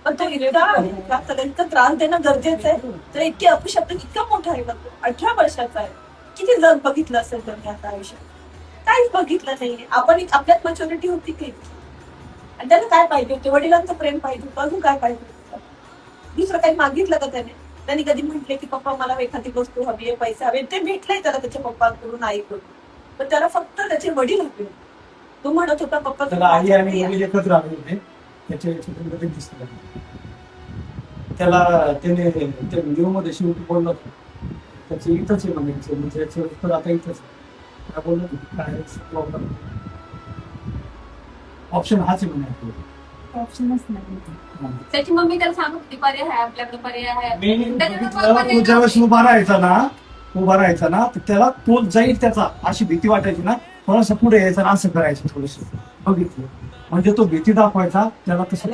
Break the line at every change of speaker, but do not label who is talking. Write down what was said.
पण तो इतका त्रास देणं गरजेचं आहे. तर इतके अपशब्द इतका मोठा आहे, 18 वर्षाचा आहे. किती जग बघितलं असेल त्यांनी आता आयुष्यात? काहीच बघितलं नाहीये. आपण आपल्यात मॅच्युरिटी होती की, आणि त्याला काय पाहिजे होते? वडिलांचं प्रेम पाहिजे होतं, अजून काय पाहिजे होतं? दुसरं काही मागितलं का त्याने? त्यांनी कधी म्हटले की पप्पा मला एखादी वस्तू हवी आहे, पैसे हवे? ते भेटलंय त्याला त्याच्या पप्पाकडून, आईकडून. पण त्याला फक्त त्याचे वडील हवे. तो म्हणत होता पप्पा
त्याला आई आणि वडील एकत्र आले होते, त्याच्या चित्रपट दिसत त्याला त्याने त्या व्हिडिओ मध्ये शेवटी बोलला त्याचं इथंच आहे म्हणायचं, म्हणजे याचं उत्तर आता इथंच आहे. काय बोललो काय प्रॉब्लेम ऑप्शन हाच आहे म्हणायचं.
ऑप्शनच नाही. त्याची मम्मी त्याला सांगत होती पर्याय आहे, आपल्याकडे पर्याय आहे.
तो ज्यावेळेस उभा राहायचा ना तर त्याला तो जाईल त्याचा, अशी भीती वाटायची ना, थोडंसं पुढे यायचं ना, असं करायचं थोडस बघितलं म्हणजे तो भीती दाखवायचा त्याला तसं